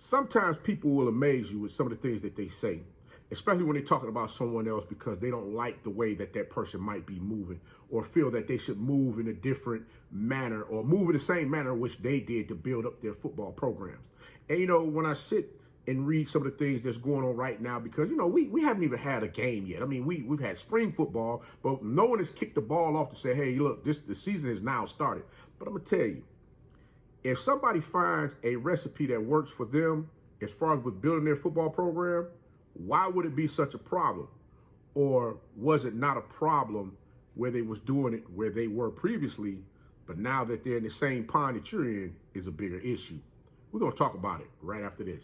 Sometimes people will amaze you with some of the things that they say, especially when they're talking about someone else because they don't like the way that that person might be moving or feel that they should move in a different manner or move in the same manner which they did to build up their football programs. And, you know, when I sit and read some of the things that's going on right now, because, you know, we haven't even had a game yet. I mean, we've had spring football, but no one has kicked the ball off to say, hey, look, the season has now started. But I'm going to tell you, if somebody finds a recipe that works for them as far as with building their football program, why would it be such a problem? Or was it not a problem where they was doing it where they were previously, but now that they're in the same pond that you're in is a bigger issue? We're going to talk about it right after this.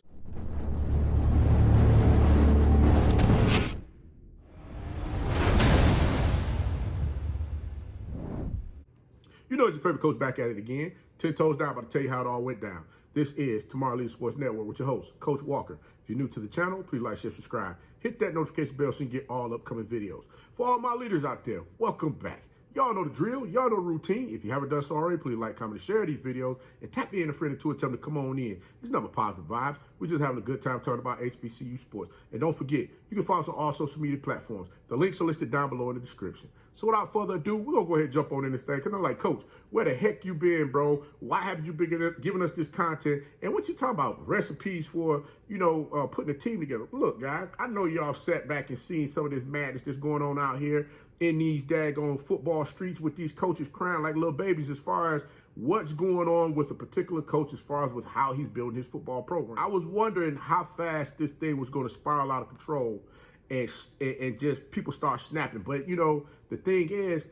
You know, it's your favorite coach back at it again. 10 toes down, about to tell you how it all went down. This is Tomorrow Leader Sports Network with your host, Coach Walker. If you're new to the channel, please like, share, subscribe. Hit that notification bell so you can get all upcoming videos. For all my leaders out there, welcome back. Y'all know the drill. Y'all know the routine. If you haven't done so already, please like, comment, and share these videos. And tap me in a friend or two and tell them to come on in. It's nothing but positive vibes. We're just having a good time talking about HBCU sports. And don't forget, you can follow us on all social media platforms. The links are listed down below in the description. So without further ado, we're going to go ahead and jump on in this thing. Because I'm like, Coach, where the heck you been, bro? Why haven't you been giving us this content? And what you talking about? Recipes for, you know, putting a team together. Look, guys, I know y'all sat back and seen some of this madness that's going on out here in these daggone football streets with these coaches crying like little babies as far as what's going on with a particular coach as far as with how he's building his football program. I was wondering how fast this thing was going to spiral out of control and just people start snapping. But, you know, the thing is,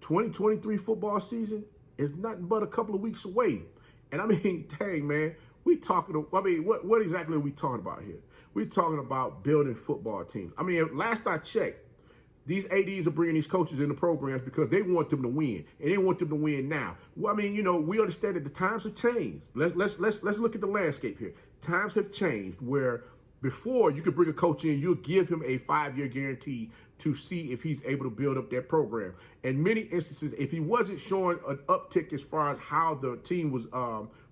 2023 football season is nothing but a couple of weeks away. And I mean, dang, man, what exactly are we talking about here? We're talking about building football teams. I mean, last I checked, these ADs are bringing these coaches in the programs because they want them to win, and they want them to win now. Well, I mean, you know, we understand that the times have changed. Let's look at the landscape here. Times have changed where before you could bring a coach in, you'll give him a 5-year guarantee to see if he's able to build up that program. In many instances, if he wasn't showing an uptick as far as how the team was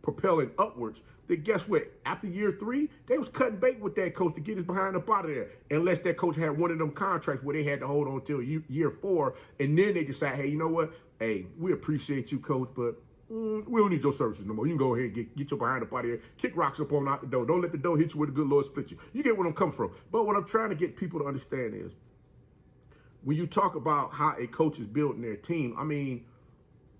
propelling upwards, then guess what? After year 3, they was cutting bait with that coach to get his behind up out of there, unless that coach had one of them contracts where they had to hold on until year 4, and then they decide, hey, you know what? Hey, we appreciate you, coach, but we don't need your services no more. You can go ahead and get your behind up out of here, kick rocks up on out the door. Don't let the door hit you where the good Lord split you. You get where I'm coming from. But what I'm trying to get people to understand is, when you talk about how a coach is building their team, I mean,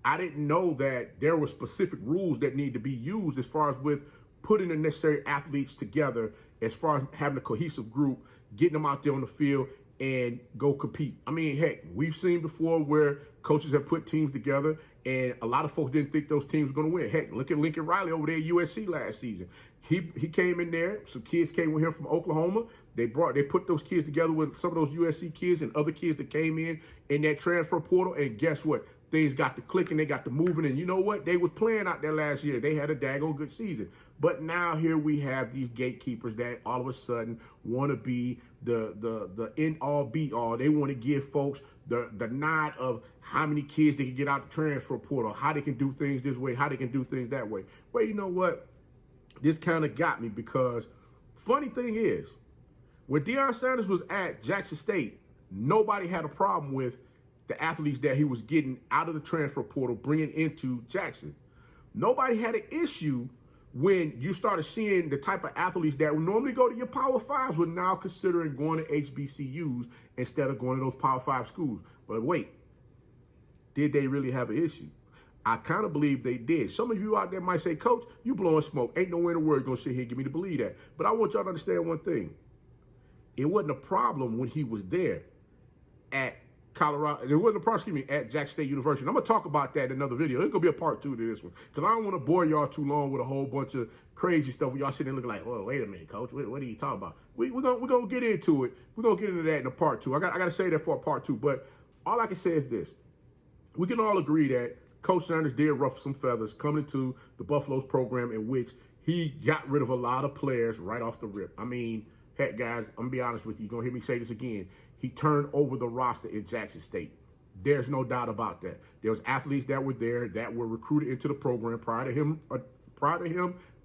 I didn't know that there were specific rules that need to be used as far as with putting the necessary athletes together, as far as having a cohesive group, getting them out there on the field and go compete. I mean, heck, we've seen before where coaches have put teams together and a lot of folks didn't think those teams were going to win. Heck, look at Lincoln Riley over there at USC last season. He came in there. Some kids came with him from Oklahoma. They put those kids together with some of those USC kids and other kids that came in that transfer portal. And guess what? Things got to clicking, they got to moving, and you know what? They was playing out there last year. They had a daggone good season. But now here we have these gatekeepers that all of a sudden want to be the end all be all. They want to give folks the nod of how many kids they can get out the transfer portal, how they can do things this way, how they can do things that way. Well, you know what? This kind of got me because funny thing is, when Deion Sanders was at Jackson State, nobody had a problem with the athletes that he was getting out of the transfer portal, bringing into Jackson. Nobody had an issue when you started seeing the type of athletes that would normally go to your Power 5s were now considering going to HBCUs instead of going to those Power 5 schools. But wait, did they really have an issue? I kind of believe they did. Some of you out there might say, Coach, you blowing smoke. Ain't no way in the world going to sit here and get me to believe that. But I want y'all to understand one thing. It wasn't a problem when he was there at Colorado. It wasn't a problem, at Jackson State University. And I'm going to talk about that in another video. There's going to be a part 2 to this one. Because I don't want to bore y'all too long with a whole bunch of crazy stuff where y'all sitting there looking like, oh, wait a minute, Coach. What are you talking about? We're going to get into it. We're going to get into that in a part 2. I got to say that for a part 2. But all I can say is this. We can all agree that Coach Sanders did ruffle some feathers coming into the Buffaloes program in which he got rid of a lot of players right off the rip. I mean, heck, guys, I'm going to be honest with you. You're going to hear me say this again. He turned over the roster in Jackson State. There's no doubt about that. There was athletes that were there that were recruited into the program prior to him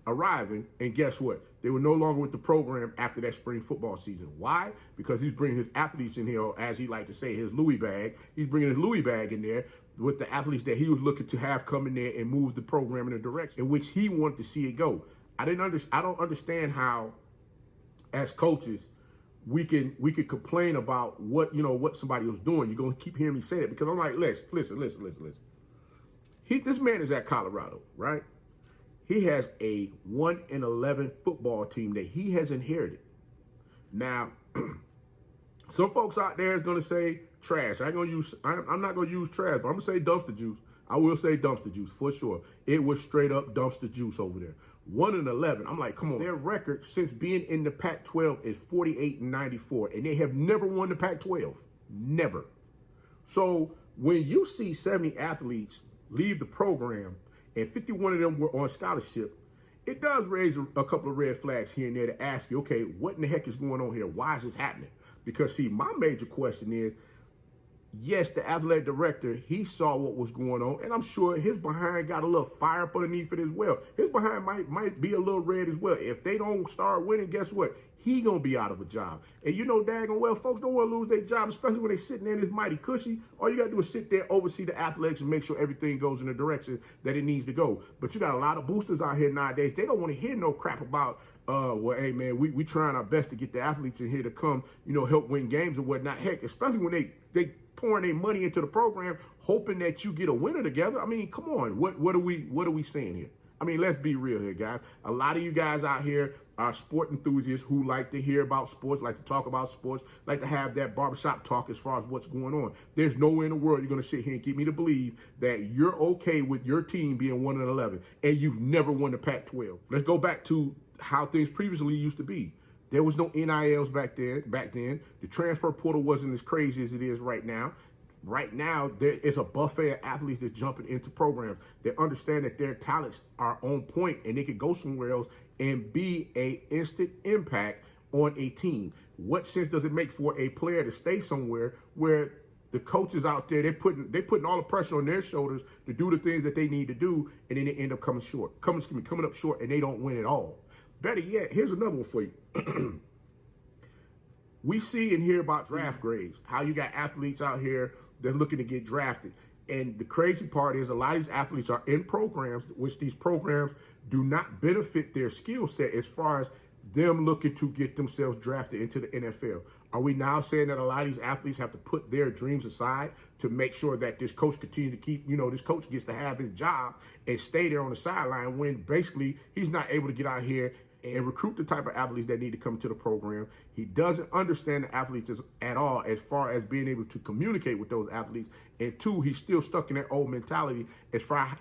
arriving, and guess what? They were no longer with the program after that spring football season. Why? Because he's bringing his athletes in here, or as he liked to say, his Louis bag. He's bringing his Louis bag in there with the athletes that he was looking to have come in there and move the program in a direction in which he wanted to see it go. I don't understand how, as coaches, we could complain about what somebody was doing. You're gonna keep hearing me say that because I'm like, listen. This man is at Colorado, right? He has a 1-11 football team that he has inherited. Now, some folks out there is gonna say trash. I'm not gonna use trash, but I'm gonna say dumpster juice. I will say dumpster juice for sure. It was straight up dumpster juice over there. 1-11. I'm like, come on. Their record since being in the Pac-12 is 48-94, and they have never won the Pac-12. Never. So when you see 70 athletes leave the program and 51 of them were on scholarship, it does raise a couple of red flags here and there to ask you, okay, what in the heck is going on here? Why is this happening? Because see, my major question is, yes, the athletic director, he saw what was going on, and I'm sure his behind got a little fire up underneath it as well. His behind might be a little red as well. If they don't start winning, guess what? He gonna be out of a job. And you know daggone well, folks don't want to lose their job, especially when they sitting there and it's mighty cushy. All you gotta do is sit there, oversee the athletics, and make sure everything goes in the direction that it needs to go. But you got a lot of boosters out here nowadays. They don't want to hear no crap about, well, hey man, we trying our best to get the athletes in here to come, help win games and whatnot. Heck, especially when they pouring their money into the program, hoping that you get a winner together. I mean, come on, what are we saying here? I mean, let's be real here, guys. A lot of you guys out here are sport enthusiasts who like to hear about sports, like to talk about sports, like to have that barbershop talk as far as what's going on. There's no way in the world you're going to sit here and get me to believe that you're okay with your team being 1-11 and you've never won the Pac-12. Let's go back to how things previously used to be. There was no NILs back then. The transfer portal wasn't as crazy as it is right now. Right now, there is a buffet of athletes that's jumping into programs that understand that their talents are on point and they could go somewhere else and be an instant impact on a team. What sense does it make for a player to stay somewhere where the coaches out there, they're putting all the pressure on their shoulders to do the things that they need to do, and then they end up coming up short, and they don't win at all. Better yet, here's another one for you. We see and hear about draft grades, how you got athletes out here that are looking to get drafted. And the crazy part is a lot of these athletes are in programs, which these programs do not benefit their skill set as far as them looking to get themselves drafted into the NFL. Are we now saying that a lot of these athletes have to put their dreams aside to make sure that this coach continues to keep, this coach gets to have his job and stay there on the sideline when basically he's not able to get out here and recruit the type of athletes that need to come to the program? He doesn't understand the athletes at all as far as being able to communicate with those athletes. And two, he's still stuck in that old mentality as far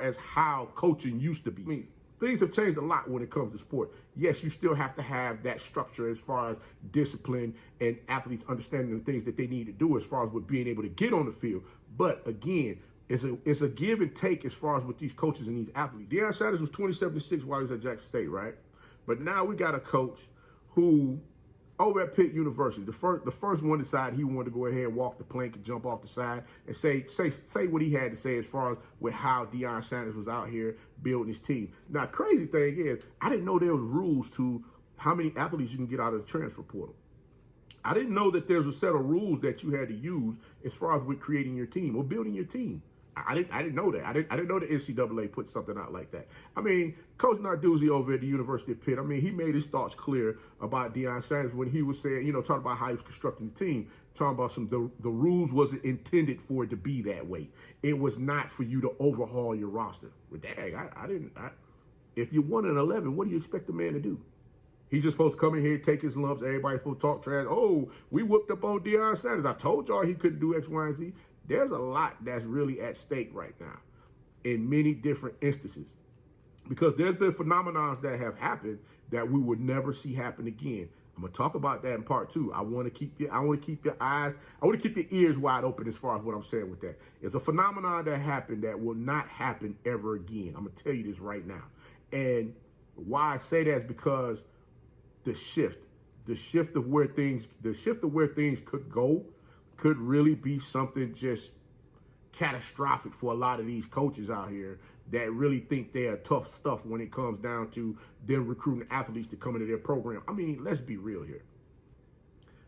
as how coaching used to be. I mean, things have changed a lot when it comes to sport. Yes, you still have to have that structure as far as discipline and athletes understanding the things that they need to do as far as with being able to get on the field. But again, it's a give and take as far as with these coaches and these athletes. Deion Sanders was 27-6 while he was at Jackson State, right? But now we got a coach who, over at Pitt University, the first one decided he wanted to go ahead and walk the plank and jump off the side and say what he had to say as far as with how Deion Sanders was out here building his team. Now, crazy thing is, I didn't know there was rules to how many athletes you can get out of the transfer portal. I didn't know that there's a set of rules that you had to use as far as with creating your team or building your team. I didn't know that. I didn't know the NCAA put something out like that. I mean, Coach Narduzzi over at the University of Pitt, I mean, he made his thoughts clear about Deion Sanders when he was saying, talking about how he was constructing the team, talking about the rules wasn't intended for it to be that way. It was not for you to overhaul your roster. But dang, if you're 1-11, what do you expect the man to do? He's just supposed to come in here, take his lumps. Everybody's supposed to talk trash. Oh, we whooped up on Deion Sanders. I told y'all he couldn't do X, Y, and Z. There's a lot that's really at stake right now in many different instances because there's been phenomena that have happened that we would never see happen again. I'm gonna talk about that in part 2. I want to keep your ears wide open as far as what I'm saying with that. It's a phenomenon that happened that will not happen ever again. I'm gonna tell you this right now. And why I say that is because the shift of where things could go could really be something just catastrophic for a lot of these coaches out here that really think they are tough stuff when it comes down to them recruiting athletes to come into their program. I mean, let's be real here.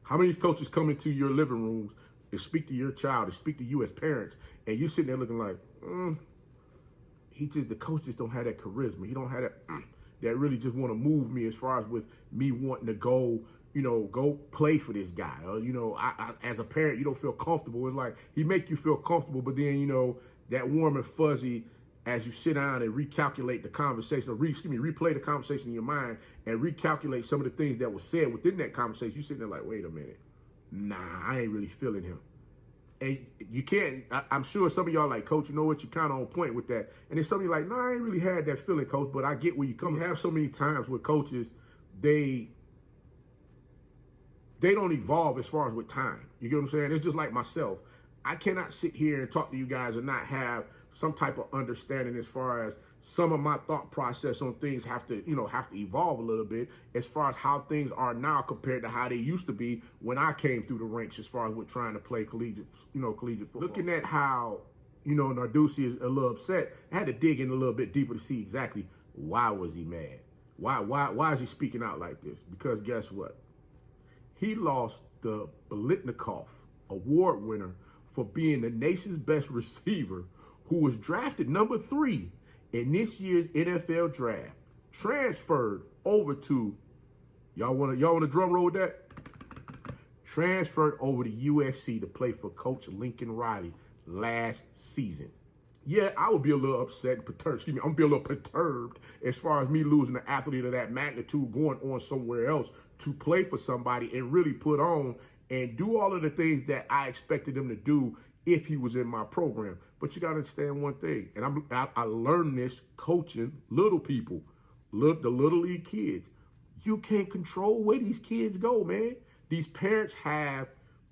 How many coaches come into your living rooms and speak to your child, and speak to you as parents, and you sitting there looking like, the coach just don't have that charisma. He don't have that really just want to move me as far as with me wanting to go, go play for this guy. Or, I as a parent, you don't feel comfortable. It's like he make you feel comfortable, but then, that warm and fuzzy as you sit down and recalculate the conversation, or replay the conversation in your mind and recalculate some of the things that were said within that conversation. You sitting there like, wait a minute. Nah, I ain't really feeling him. And you can't, I'm sure some of y'all like, Coach, you know what, you kind of on point with that. And then some of you like, no, I ain't really had that feeling, Coach, but I get where you come. You have so many times with coaches, they don't evolve as far as with time. You get what I'm saying? It's just like myself. I cannot sit here and talk to you guys and not have some type of understanding as far as some of my thought process on things have to evolve a little bit as far as how things are now compared to how they used to be when I came through the ranks as far as with trying to play collegiate football. Looking at how, Narduzzi is a little upset, I had to dig in a little bit deeper to see exactly why was he mad? Why is he speaking out like this? Because guess what? He lost the Biletnikoff Award winner for being the nation's best receiver, who was drafted number 3 in this year's NFL draft, transferred over to, y'all want to drum roll with that? Transferred over to USC to play for Coach Lincoln Riley last season. Yeah, I would be a little upset and perturbed. I'm gonna be a little perturbed as far as me losing an athlete of that magnitude going on somewhere else to play for somebody and really put on and do all of the things that I expected him to do if he was in my program. But you got to understand one thing, and I learned this coaching little people, the little league kids. You can't control where these kids go, man. These parents have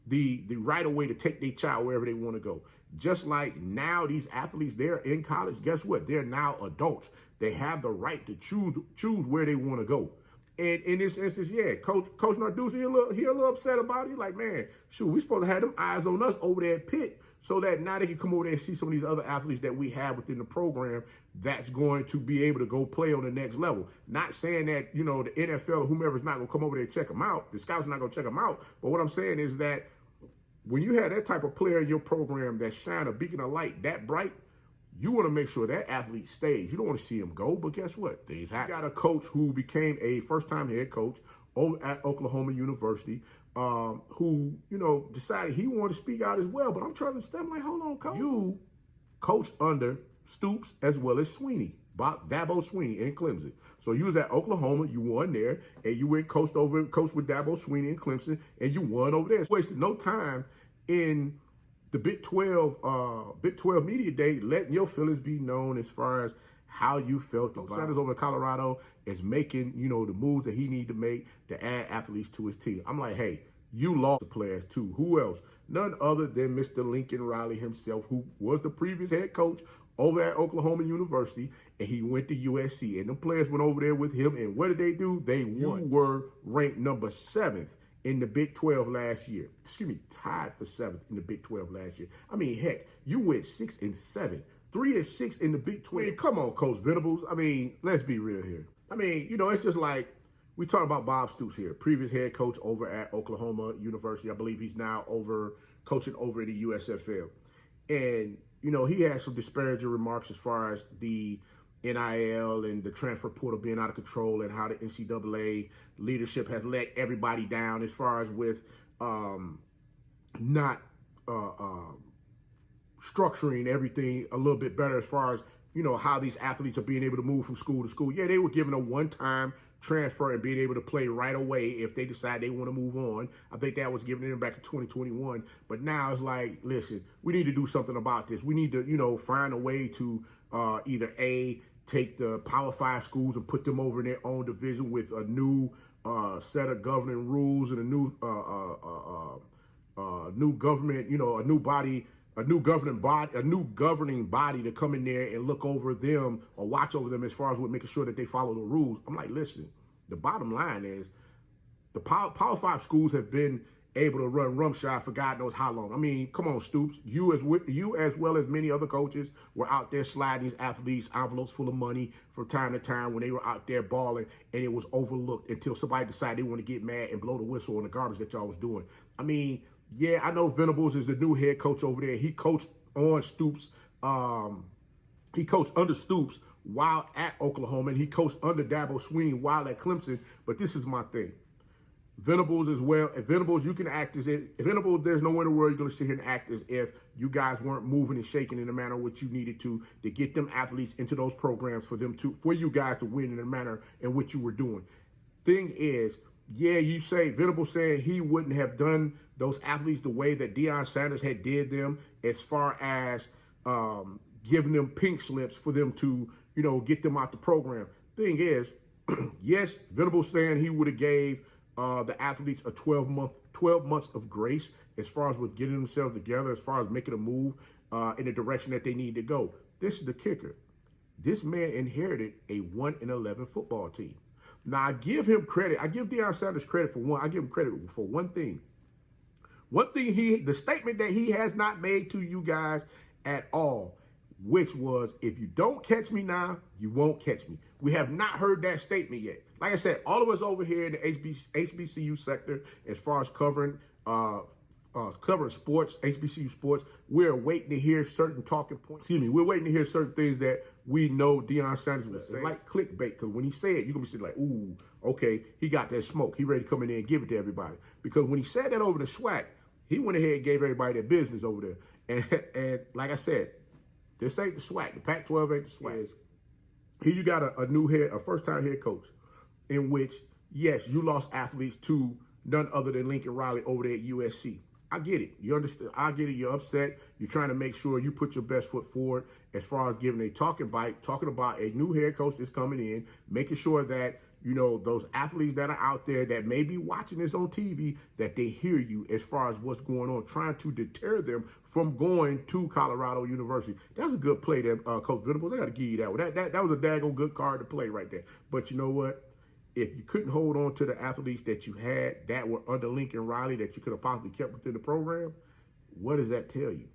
the right of way to take their child wherever they want to go. Just like now these athletes, they're in college. Guess what? They're now adults. They have the right to choose where they want to go. And in this instance, yeah, Coach Narduzzi, he a little upset about it. He's like, man, shoot, we supposed to have them eyes on us over there at Pitt so that now they can come over there and see some of these other athletes that we have within the program that's going to be able to go play on the next level. Not saying that, the NFL or whomever's not going to come over there and check them out. The scouts are not going to check them out. But what I'm saying is that when you have that type of player in your program that shine a beacon of light that bright, you want to make sure that athlete stays. You don't want to see him go, but guess what? Things happen. You got a coach who became a first-time head coach over at Oklahoma University, who, decided he wanted to speak out as well. But I'm trying to understand, like, hold on, coach. You coached under Stoops as well as Sweeney, Dabo Sweeney in Clemson. So you was at Oklahoma, you won there, and you went coached with Dabo Sweeney in Clemson, and you won over there. Wasted no time in the Big 12 Media Day, letting your feelings be known as far as how you felt about Sanders over in Colorado is making, the moves that he need to make to add athletes to his team. I'm like, hey, you lost the players too. Who else? None other than Mr. Lincoln Riley himself, who was the previous head coach over at Oklahoma University, and he went to USC. And the players went over there with him, and what did they do? They won. You were ranked number 7th in the Big 12 last year. Tied for 7th in the Big 12 last year. I mean, heck, you went 6-7, 3-6 in the Big 12. I mean, come on, Coach Venables. I mean, let's be real here. I mean, it's just like, we talking about Bob Stoops here, previous head coach over at Oklahoma University. I believe he's now coaching over at the USFL. And, he had some disparaging remarks as far as the NIL and the transfer portal being out of control and how the NCAA leadership has let everybody down as far as with not structuring everything a little bit better as far as, how these athletes are being able to move from school to school. Yeah, they were given a one-time transfer and being able to play right away if they decide they want to move on. I think that was given to them back in 2021. But now it's like, listen, we need to do something about this. We need to, find a way to either A, take the Power 5 schools and put them over in their own division with a new set of governing rules and a new government, a new governing body to come in there and look over them or watch over them as far as with making sure that they follow the rules. I'm like, listen, the bottom line is the Power 5 schools have been able to run rumshot for God knows how long. I mean, come on, Stoops. You as well as many other coaches were out there sliding these athletes envelopes full of money from time to time when they were out there balling, and it was overlooked until somebody decided they want to get mad and blow the whistle on the garbage that y'all was doing. I mean, yeah, I know Venables is the new head coach over there. He coached on Stoops. He coached under Stoops while at Oklahoma, and he coached under Dabo Swinney while at Clemson. But this is my thing. Venables as well. At Venables, you can act as if Venables, there's no way in the world you're going to sit here and act as if you guys weren't moving and shaking in the manner which you needed to get them athletes into those programs for you guys to win in the manner in which you were doing. Thing is, yeah, you say Venables saying he wouldn't have done those athletes the way that Deion Sanders had did them, as far as giving them pink slips for them to, get them out the program. Thing is, yes, Venables saying he would have gave the athletes a 12 months of grace as far as with getting themselves together, as far as making a move in the direction that they need to go. This is the kicker. This man inherited a 1-11 football team. Now, I give him credit. I give Deion Sanders credit for one. I give him credit for one thing. One thing, the statement that he has not made to you guys at all, which was, if you don't catch me now, you won't catch me. We have not heard that statement yet. Like I said, all of us over here in the HBCU sector, as far as covering sports, HBCU sports, we're waiting to hear certain talking points. We're waiting to hear certain things that we know Deion Sanders would say. Like clickbait, because when he said it, you're going to be sitting like, ooh, okay, he got that smoke. He ready to come in there and give it to everybody. Because when he said that over the SWAC, he went ahead and gave everybody their business over there. And like I said, this ain't the SWAC. The Pac-12 ain't the SWAC. Here you got a first-time head coach, in which, yes, you lost athletes to none other than Lincoln Riley over there at USC. I get it. You understand? I get it. You're upset. You're trying to make sure you put your best foot forward as far as giving a talking about a new head coach that's coming in, making sure that, those athletes that are out there that may be watching this on TV, that they hear you as far as what's going on, trying to deter them from going to Colorado University. That's a good play there, Coach Venables. I got to give you that one. That was a daggone good card to play right there. But you know what? If you couldn't hold on to the athletes that you had that were under Lincoln Riley that you could have possibly kept within the program, what does that tell you?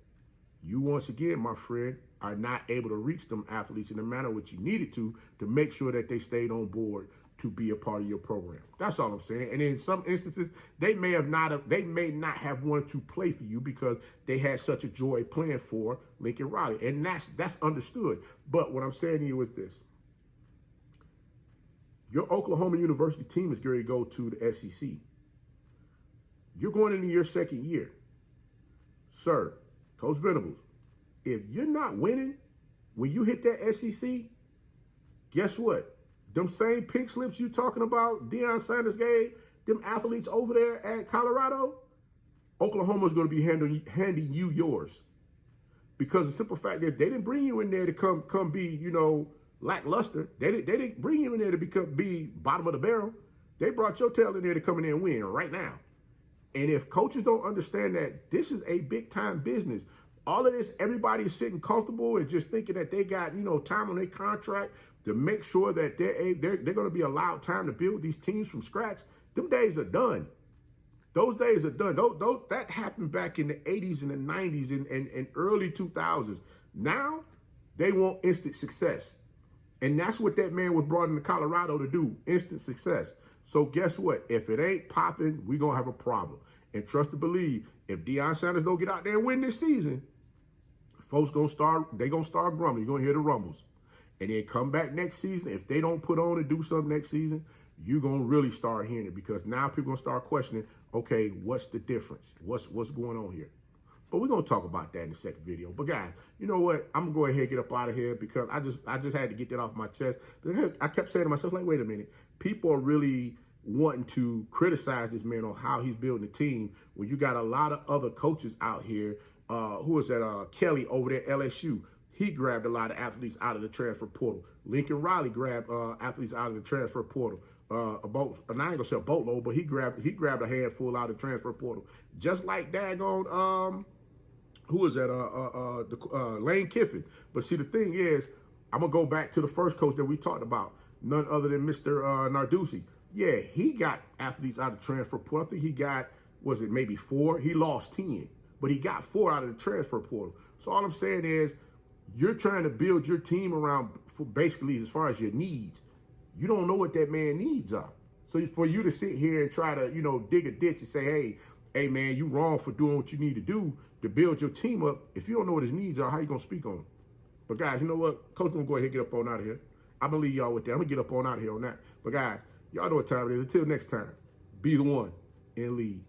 You, once again, my friend, are not able to reach them athletes in the manner which you needed to make sure that they stayed on board to be a part of your program. That's all I'm saying. And in some instances, they may not have wanted to play for you because they had such a joy playing for Lincoln Riley. And that's understood. But what I'm saying to you is this. Your Oklahoma University team is going to go to the SEC. You're going into your second year. Sir, Coach Venables, if you're not winning when you hit that SEC, guess what? Them same pink slips you talking about Deion Sanders gave them athletes over there at Colorado, Oklahoma's going to be handing you yours. Because the simple fact that they didn't bring you in there to come be, lackluster. They didn't bring you in there to be bottom of the barrel. They brought your tail in there to come in there and win right now. And if coaches don't understand that this is a big time business, all of this, everybody is sitting comfortable and just thinking that they got, time on their contract to make sure that they're going to be allowed time to build these teams from scratch. Them days are done. Those days are done. That happened back in the 80s and the 90s and early 2000s. Now, they want instant success. And that's what that man was brought into Colorado to do, instant success. So guess what? If it ain't popping, we're going to have a problem. And trust and believe, if Deion Sanders don't get out there and win this season, folks going to start grumbling. You're going to hear the rumbles. And then come back next season. If they don't put on and do something next season, you're going to really start hearing it, because now people going to start questioning, okay, what's the difference? What's going on here? But we're going to talk about that in the second video. But guys, you know what? I'm going to go ahead and get up out of here, because I just had to get that off my chest. I kept saying to myself, like, wait a minute. People are really wanting to criticize this man on how he's building a team when you got a lot of other coaches out here. Who is that? Kelly over there at LSU. He grabbed a lot of athletes out of the transfer portal. Lincoln Riley grabbed athletes out of the transfer portal. I ain't gonna say a boatload, but he grabbed a handful out of the transfer portal. Just like daggone, who is that? Lane Kiffin. But see, the thing is, I'm gonna go back to the first coach that we talked about, none other than Mr. Narduzzi. Yeah, he got athletes out of the transfer portal. I think he got was it maybe 4? He lost 10, but he got 4 out of the transfer portal. So all I'm saying is, you're trying to build your team around, for basically, as far as your needs. You don't know what that man needs are. So for you to sit here and try to, dig a ditch and say, hey, man, you wrong for doing what you need to do to build your team up. If you don't know what his needs are, how you going to speak on them? But guys, you know what? Coach going to go ahead and get up on out of here. I'm going to leave y'all with that. I'm going to get up on out of here on that. But guys, y'all know what time it is. Until next time, be the one and lead.